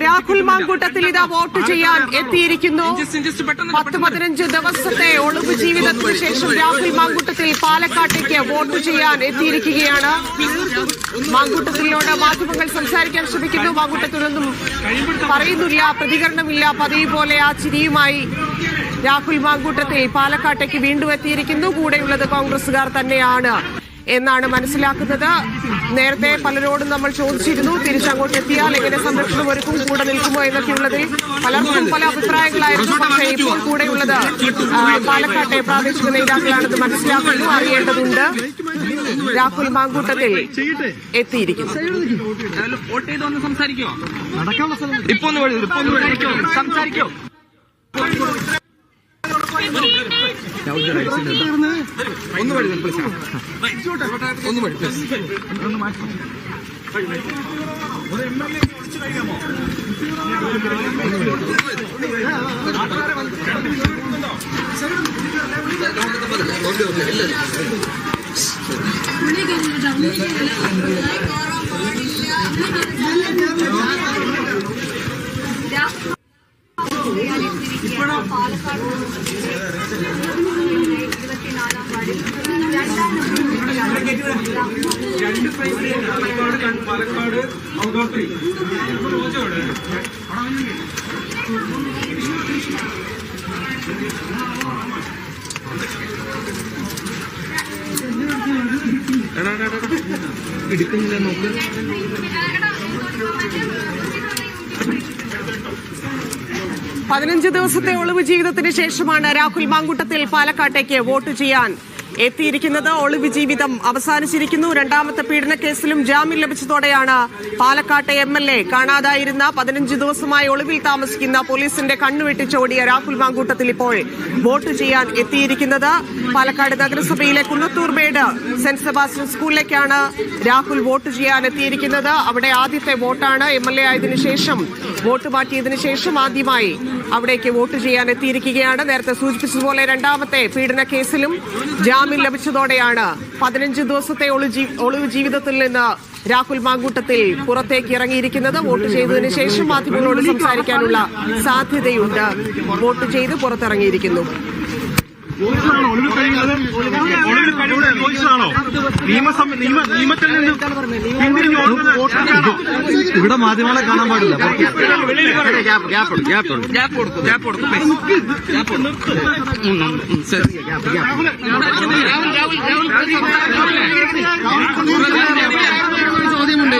രാഹുൽ മാങ്കൂട്ടത്തിൽ ഇതാ വോട്ട് ചെയ്യാൻ എത്തിയിരിക്കുന്നു. 10-15 ദിവസത്തെ ഒളിവ് ജീവിതത്തിന് ശേഷം രാഹുൽ മാങ്കൂട്ടത്തിൽ പാലക്കാട്ടേക്ക് വോട്ട് ചെയ്യാൻ എത്തിയിരിക്കുകയാണ്. മാങ്കൂട്ടത്തിനോട് മാധ്യമങ്ങൾ സംസാരിക്കാൻ ശ്രമിക്കുന്നു. മാങ്കൂട്ടത്തിലൊന്നും പറയുന്നില്ല, പ്രതികരണമില്ല. പതിവ് പോലെ ആ ചിരിയുമായി രാഹുൽ മാങ്കൂട്ടത്തിൽ പാലക്കാട്ടേക്ക് വീണ്ടും എത്തിയിരിക്കുന്നു. കൂടെയുള്ളത് കോൺഗ്രസുകാർ തന്നെയാണ് എന്നാണ് മനസ്സിലാക്കുന്നത്. നേരത്തെ പലരോടും നമ്മൾ ചോദിച്ചിരുന്നു, തിരിച്ചങ്ങോട്ട് എത്തിയാൽ എങ്ങനെ സംരക്ഷണം ഒരുക്കും, കൂടെ നിൽക്കുമോ എന്നൊക്കെയുള്ളതിൽ പലർക്കും പല അഭിപ്രായങ്ങളായിരുന്നു. പക്ഷേ ഇപ്പോൾ കൂടെയുള്ളത് പാലക്കാട്ടെ പ്രാദേശിക നേതാക്കളാണെന്ന് മനസ്സിലാക്കുന്നു. അറിയേണ്ടതുണ്ട്. രാഹുൽ മാങ്കൂട്ടത്തിൽ എത്തിയിരിക്കുന്നു. പാലക്കാട് ഔദാത്രി 15 ദിവസത്തെ ഒളിവ് ജീവിതത്തിന് ശേഷമാണ് രാഹുൽ മാങ്കൂട്ടത്തിൽ പാലക്കാട്ടേക്ക് വോട്ട് ചെയ്യാൻ എത്തിയിരിക്കുന്നത്. ഒളിവ് ജീവിതം അവസാനിച്ചിരിക്കുന്നു. രണ്ടാമത്തെ പീഡന കേസിലും ജാമ്യം ലഭിച്ചതോടെയാണ് പാലക്കാട്ടെ MLA കാണാതായിരുന്ന 15 ദിവസമായി ഒളിവിൽ താമസിക്കുന്ന പോലീസിന്റെ കണ്ണുവെട്ടിച്ചോടിയ രാഹുൽ മാങ്കൂട്ടത്തിൽ ഇപ്പോൾ വോട്ട് ചെയ്യാൻ എത്തിയിരിക്കുന്നത്. പാലക്കാട് നഗരസഭയിലെ കുന്നത്തൂർമേട് സെന്റ് സെബാസ്റ്റ്യൻ സ്കൂളിലേക്കാണ് രാഹുൽ വോട്ട് ചെയ്യാൻ എത്തിയിരിക്കുന്നത്. അവിടെ ആദ്യത്തെ വോട്ടാണ്. MLA ആയതിനു ശേഷം വോട്ട് മാറ്റിയതിനു ശേഷം ആദ്യമായി അവിടേക്ക് വോട്ട് ചെയ്യാൻ എത്തിയിരിക്കുകയാണ്. നേരത്തെ സൂചിപ്പിച്ചതുപോലെ രണ്ടാമത്തെ പീഡന കേസിലും ജാമ്യം ലഭിച്ചതോടെയാണ് 15 ദിവസത്തെ ഒളിവ് ജീവിതത്തിൽ നിന്ന് രാഹുൽ മാങ്കൂട്ടത്തിൽ പുറത്തേക്ക് ഇറങ്ങിയിരിക്കുന്നത്. വോട്ട് ചെയ്തതിനു ശേഷം മാധ്യമങ്ങളോട് സംസാരിക്കാനുള്ള സാധ്യതയുണ്ട്. വോട്ട് ചെയ്ത് പുറത്തിറങ്ങിയിരിക്കുന്നു. ഇവിടെ മാധ്യമങ്ങളെ കാണാൻ പാടില്ല. ചോദ്യമുണ്ട്.